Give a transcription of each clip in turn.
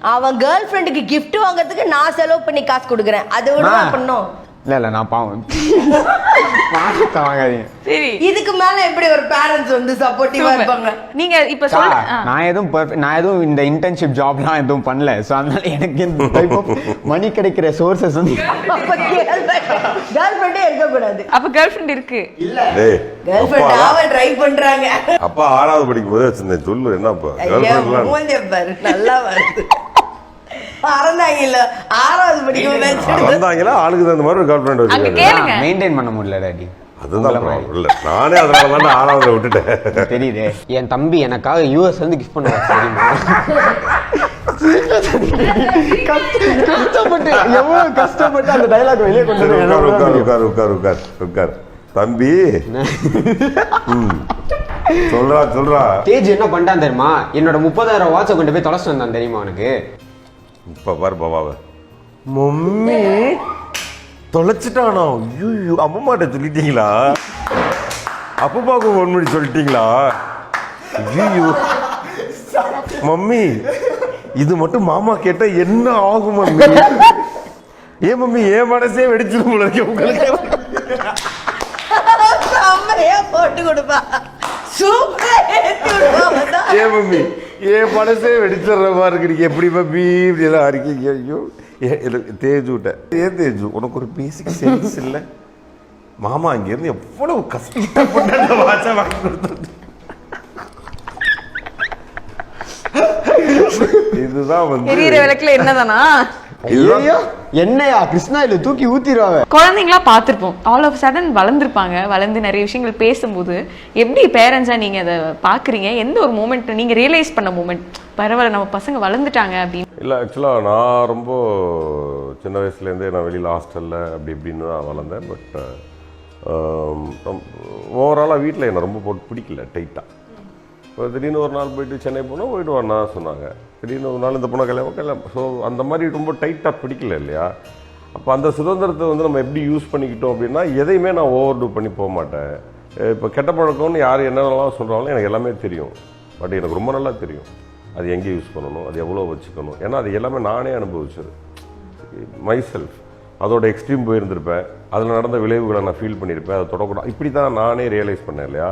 அவன் கேர்ள் ஃப்ரெண்டுக்கு கிஃப்ட் வாங்குறதுக்கு நான் செலவு பண்ணி காசு கொடுக்குறேன், அதை விட பண்ணும். இல்ல நான் பாவம் வாங்காதீங்க. சரி, இதுக்கு மேல எப்படி ஒரு பேரண்ட்ஸ் வந்து சப்போர்ட்டிவா இருப்பாங்க? நீங்க இப்ப சொல்ல நான் எதுவும் இந்த இன்டர்ன்ஷிப் ஜாப்லாம் எதுவும் பண்ணல. சோ அதனால எனக்கு இந்த டைப் ஆஃப் மணி கிடைக்கிற சோர்சஸ் வந்து கேர்ள் ஃப்ரெண்டே இருக்க கூடாது. அப்ப கேர்ள் ஃப்ரெண்ட் இருக்கு. டேய் கேர்ள் ஃப்ரெண்ட் ஆவ ட்ரை பண்றாங்க. அப்பா 6வது படிக்கும் போது வச்சிருந்தேன். சொல்லு என்னப்பா கேர்ள் ஃப்ரெண்ட்லாம் மூஞ்ச பாரு நல்லா வருது. அறந்தாங்கல 6வது படிக்கும் வந்தாங்களா ஆளுக்கு தகுந்த மாதிரி ஒரு கேர்ள் ஃப்ரெண்ட் அங்க வச்சிருக்காங்க. கேளுங்க. மெயின்டைன் பண்ண முடியல டாடி. அதுதான் இல்ல நானே அதனால தான் 6வது விட்டுட்டேன். தெரியுதே. என் தம்பி எனக்காக யூஎஸ் வந்து கிஃப்ட் பண்ணுவாங்க தெரியுமா? கஷ்டப்பட்டு எவ்வளவு கஷ்டப்பட்டு அந்த டயலாக் வெளியே கொண்டு உட்கார் தம்பி. சொல்றா தேஜ் என்ன பண்ணிட்டான் தெரியுமா? என்னோட 30,000 வாட்சை கொண்டு போய் தொலைச்சு வந்தான் தெரியுமா உனக்கு? இப்ப பாரு பாபாவ மம்மி தொலைச்சிட்டானோ. ஐயோ அம்மாட்ட சொல்லிட்டீங்களா? அப்பாவுக்கு 1 மணி சொல்லிட்டீங்களா? ஐயோ மம்மி இது மட்டும் மாமா கேட்டா என்ன ஆகும் மம்மி? ஏன் மம்மி என் மனசே வெடிச்சிடும் போல இருக்கு உங்களுக்கு. செம்மையா போட்டு கொடுப்பா. ஏன் மம்மி என் மனசே வெடிச்சிடுற மாதிரி இருக்கு. நீங்க எப்படி மம்மி இப்படி எல்லாம் இருக்கீங்க? ஐயோ தேஜு விட்டேன். ஏன் தேஜு உனக்கு ஒரு பேசிக் சென்ஸ் இல்லை? மாமா அங்க இருந்து எவ்வளவு கஷ்டப்பட்டு வாட்சை வாங்கி கொடுத்தது. இதுதான் வந்து எரியற விளக்குல என்னதானா? என்னையா கிருஷ்ணா இல்ல தூக்கி ஊத்திடுவாங்க. குழந்தைங்களா பார்த்திருப்போம். ஆல் ஆஃப் சடன் வளர்ந்துருப்பாங்க. வளர்ந்து நிறைய விஷயங்கள் பேசும்போது எப்படி பேரண்ட்ஸா நீங்க அதை பாக்குறீங்க? எந்த ஒரு மூமெண்ட் நீங்க ரியலைஸ் பண்ண மூமெண்ட், பரவாயில்ல நம்ம பசங்க வளர்ந்துட்டாங்க அப்படின்னு? இல்லை ஆக்சுவலாக நான் ரொம்ப சின்ன வயசுலேருந்தே நான் வெளியில் ஹாஸ்டலில் அப்படி இப்படின்னு தான் வளர்ந்தேன். பட் ஓவராலாக வீட்டில் என்னை ரொம்ப போட்டு பிடிக்கல டைட்டாக. இப்போ திடீர்னு ஒரு நாள் போயிட்டு சென்னை போனால் போயிட்டு வாண்ணா சொன்னாங்க. திடீர்னு ஒரு நாள் இந்த பொண்ணை கல்யாணம். ஸோ அந்த மாதிரி ரொம்ப டைட்டாக பிடிக்கல இல்லையா? அப்போ அந்த சுதந்திரத்தை வந்து நம்ம எப்படி யூஸ் பண்ணிக்கிட்டோம் அப்படின்னா எதையுமே நான் ஓவர் டூ பண்ணி போக மாட்டேன். இப்போ கெட்ட பழக்கம்னு யார் என்னென்னலாம் சொல்கிறாங்களோ எனக்கு எல்லாமே தெரியும். பட் எனக்கு ரொம்ப நல்லா தெரியும் அது எங்கே யூஸ் பண்ணணும், அது எவ்வளோ வச்சுக்கணும். ஏன்னா அது எல்லாமே நானே அனுபவிச்சது மை செல்ஃப். அதோட எக்ஸ்ட்ரீம் போயிருந்திருப்பேன். அதில் நடந்த விளைவுகளை நான் ஃபீல் பண்ணியிருப்பேன். அதை தொடக்கூடாது. இப்படி தான் நானே ரியலைஸ் பண்ணேன் இல்லையா?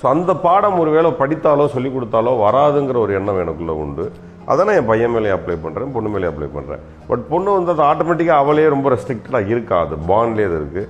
ஸோ அந்த பாடம் ஒரு வேளை படித்தாலோ சொல்லிக் கொடுத்தாலோ வராதுங்கிற ஒரு எண்ணம் எனக்குள்ளே உண்டு. அதை நான் என் பையன் மேலே அப்ளை பண்ணுறேன், பொண்ணு மேலே அப்ளை பண்ணுறேன். பட் பொண்ணு வந்து அது ஆட்டோமேட்டிக்காக அவளே ரொம்ப ரெஸ்ட்ரிக்டடாக இருக்கா, அது பாண்ட்லேயே அது இருக்குது.